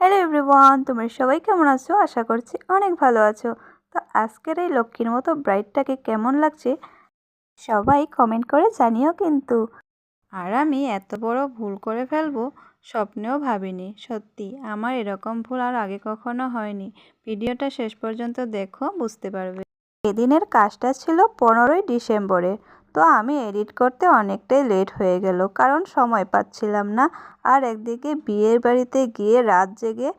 Hello everyone, তোমরা সবাই কেমন আছো? আশা করছি অনেক ভালো আছো। তো আজকের এই লক্ষ্মীর মতো ব্রাইডটাকে কেমন লাগছে সবাই কমেন্ট করে জানিও কিন্তু। আর আমি এত বড় ভুল করে ফেলবো স্বপ্নেও ভাবিনি। সত্যি আমার এরকম ভুল আর আগে কখনো হয়নি। ভিডিওটা শেষ পর্যন্ত দেখো, বুঝতে পারবে। এদিনের কাজটা ছিল 15ই ডিসেম্বরে। তো আমি এডিট করতে অনেকটাই লেট হয়ে গেল, কারণ সময় পাচ্ছিলাম না। আর একদিকে বিয়ের বাড়িতে গিয়ে রাত জেগে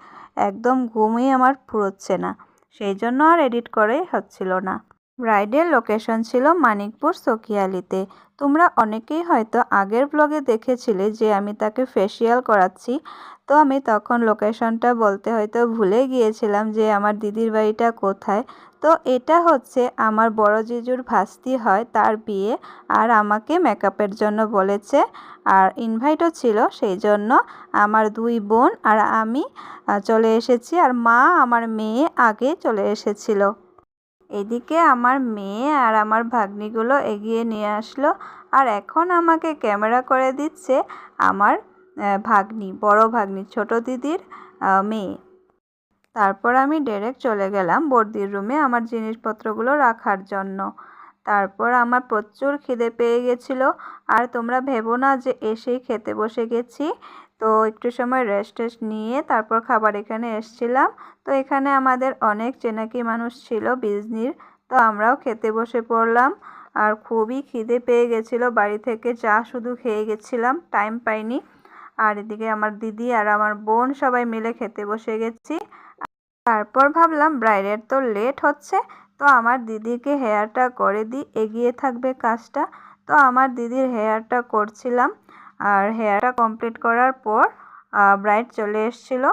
একদম ঘুমিয়ে আমার ফুরোচ্ছে না, সেই জন্য আর এডিট করেই হচ্ছিল না। ব্রাইডের লোকেশন ছিল মানিকপুর সখিয়ালিতে। তোমরা অনেকেই হয়তো আগের ব্লগে দেখেছিলে যে আমি তাকে ফেসিয়াল করাচ্ছি। তো আমি তখন লোকেশনটা বলতে হয়তো ভুলে গিয়েছিলাম যে আমার দিদির বাড়িটা কোথায়। তো এটা হচ্ছে আমার বড় জিজুর ভাস্তি হয়, তার বিয়ে। আর আমাকে মেকআপের জন্য বলেছে, আর ইনভাইটও ছিল, সেই জন্য আমার দুই বোন আর আমি চলে এসেছি। আর মা আমার মেয়ে আগে চলে এসেছিল। এদিকে আমার মেয়ে আর আমার ভাগ্নিগুলো এগিয়ে নিয়ে আসলো। আর এখন আমাকে ক্যামেরা করে দিচ্ছে আমার ভাগ্নি, বড় ভাগ্নি, ছোট দিদির মেয়ে। তারপর আমি ডাইরেক্ট চলে গেলাম বড়দির রুমে আমার জিনিসপত্রগুলো রাখার জন্য। তারপর আমার প্রচুর খিদে পেয়ে গেছিলো। আর তোমরা ভেবো না যে এসেই খেতে বসে গেছি। তো একটু সময় রেস্ট নিয়ে তারপর খাবার এখানে এসছিলাম। তো এখানে আমাদের অনেক চেনাকি মানুষ ছিল বিজনির। তো আমরাও খেতে বসে পড়লাম। আর খুবই খিদে পেয়ে গেছিলো, বাড়ি থেকে চা শুধু খেয়ে গেছিলাম, টাইম পাইনি। আর এদিকে আমার দিদি আর আমার বোন সবাই মিলে খেতে বসে গেছি। তারপর ভাবলাম ব্রাইডের তো লেট হচ্ছে, তো আমার দিদিকে হেয়ারটা করে দিই, এগিয়ে থাকবে কাজটা। তো আমার দিদির হেয়ারটা করছিলাম। আর হেয়ারটা কমপ্লিট করার পর ব্রাইড চলে এসেছিল।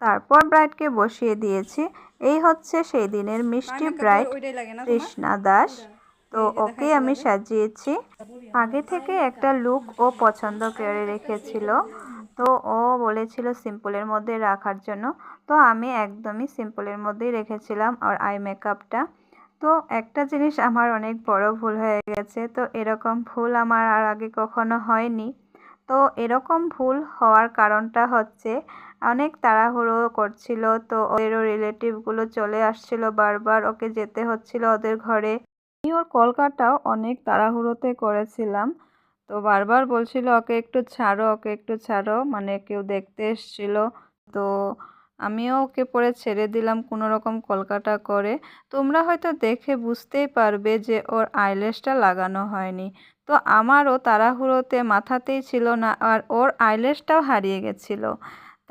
তারপর ব্রাইডকে বসিয়ে দিয়েছি। এই হচ্ছে সেই দিনের মিষ্টি ব্রাইড, কৃষ্ণা দাস। তো ওকে আমি সাজিয়েছি। আগে থেকে একটা লুক ও পছন্দ করে রেখেছিল। তো ও বলেছিল সিম্পলের মধ্যে রাখার জন্য। তো আমি একদমই সিম্পলের মধ্যেই রেখেছিলাম আর আই মেকআপটা। তো একটা জিনিস আমার অনেক বড় ভুল হয়ে গেছে। তো এরকম ভুল আমার আর আগে কখনো হয়নি। তো এরকম ভুল হওয়ার কারণটা হচ্ছে অনেক তাড়াহুড়ো করছিল। তো ওদেরও রিলেটিভগুলো চলে আসছিল, বারবার ওকে যেতে হচ্ছিল ওদের ঘরে। আমি ওর কলকাতাও অনেক তাড়াহুড়োতে করেছিলাম। তো বারবার বলছিল ওকে একটু ছাড়ো, ওকে একটু ছাড়ো, মানে কেউ দেখতে এসছিল। তো আমিও ওকে পরে ছেড়ে দিলাম কোনো রকম কলকাতা করে। তোমরা হয়তো দেখে বুঝতেই পারবে যে ওর আইল্যাশটা লাগানো হয়নি। তো আমারও তাড়াহুড়োতে মাথাতেই ছিল না, আর ওর আইল্যাশটাও হারিয়ে গেছিলো।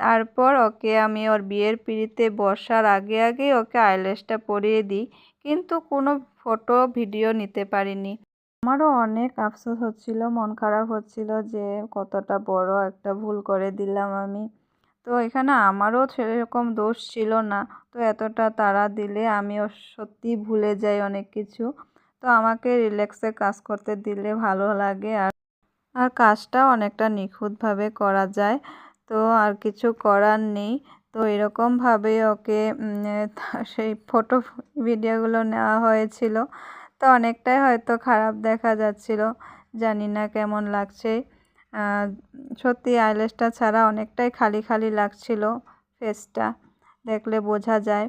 তারপর ওকে আমি ওর বিয়ের পিঁড়িতে বসার আগে আগেই ওকে আইল্যাশটা পরিয়ে দিই, কিন্তু কোনো ফটো ভিডিও নিতে পারিনি। আমারও অনেক আফসোস হচ্ছিল, মন খারাপ হচ্ছিল যে কতটা বড় একটা ভুল করে দিলাম আমি। তো এখানে আমারও সেরকম দোষ ছিল না। তো এতটা তাড়া দিলে আমিও সত্যি ভুলে যাই অনেক কিছু। তো আমাকে রিল্যাক্সে কাজ করতে দিলে ভালো লাগে। আর কাজটাও অনেকটা নিখুঁতভাবে করা যায়। তো আর কিছু করার নেই। তো এরকমভাবে ওকে সেই ফটো ভিডিওগুলো নেওয়া হয়েছিল। তো অনেকটাই হয়তো খারাপ দেখা যাচ্ছিল, জানি না কেমন লাগছে। সত্যি আইল্যাশটা ছাড়া অনেকটাই খালি খালি লাগছিল ফেসটা, দেখলে বোঝা যায়।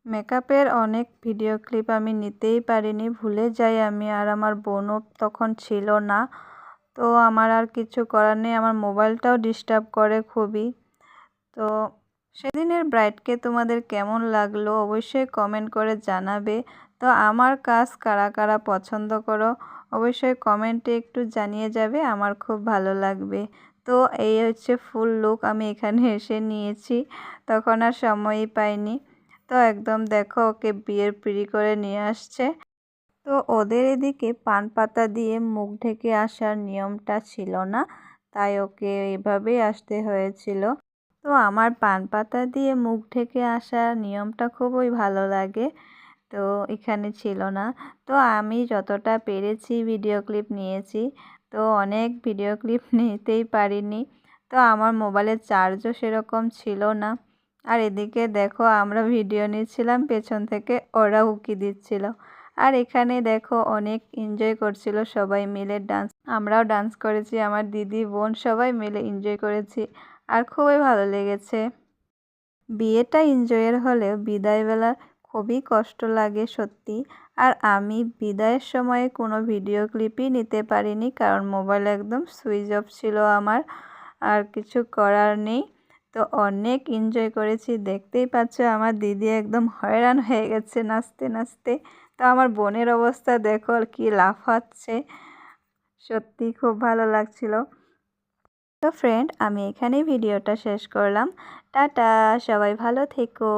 মেকআপের অনেক ভিডিও ক্লিপ আমি নিতেই পারিনি, ভুলে যাই আমি। আর আমার বোনও তখন ছিল না। তো আমার আর কিছু করার নেই, আমার মোবাইলটাও ডিস্টার্ব করে খুবই। তো সেদিনের ব্রাইডকে তোমাদের কেমন লাগলো অবশ্যই কমেন্ট করে জানাবে। তো আমার কাজ কারা কারা পছন্দ করো অবশ্যই কমেন্টে একটু জানিয়ে যাবে, আমার খুব ভালো লাগবে। তো এই হচ্ছে ফুল লুক আমি এখানে এসে নিয়েছি, তখন আর সময়ই পাইনি। তো একদম দেখো ওকে বিয়ের পিঁড়ি করে নিয়ে আসছে। তো ওদের এদিকে পান পাতা দিয়ে মুখ ঢেকে আসার নিয়মটা ছিল না, তাই ওকে এভাবেই আসতে হয়েছিল। তো আমার পান পাতা দিয়ে মুখ ঢেকে আসার নিয়মটা খুবই ভালো লাগে। তো এখানে ছিল না। তো আমি যতটা পেরেছি ভিডিও ক্লিপ নিয়েছি। তো অনেক ভিডিও ক্লিপ নিতেই পারিনি। তো আমার মোবাইলের চার্জও সেরকম ছিল না। আর এদিকে দেখো আমরা ভিডিও নিচ্ছিলাম, পেছন থেকে ওরা উকি দিচ্ছিল। আর এখানে দেখো অনেক এনজয় করছিল সবাই মিলে ডান্স, আমরাও ডান্স করেছি, আমার দিদি বোন সবাই মিলে এনজয় করেছি। আর খুবই ভালো লেগেছে। বিয়েটা এনজয়ের হলেও বিদায়বেলা খুবই কষ্ট লাগে সত্যি। আর আমি বিদায়ের সময় কোনো ভিডিও ক্লিপই নিতে পারিনি, কারণ মোবাইল একদম সুইচ অফ ছিল আমার। আর কিছু করার নেই। তো অনেক এনজয় করেছি, দেখতেই পাচ্ছ আমার দিদি একদম হয়রান হয়ে গেছে নাচতে নাচতে। তো আমার বোনের অবস্থা দেখো আর কি লাফাচ্ছে, সত্যি খুব ভালো লাগছিল। তো ফ্রেন্ড, আমি এখানেই ভিডিওটা শেষ করলাম। টাটা, সবাই ভালো থেকো।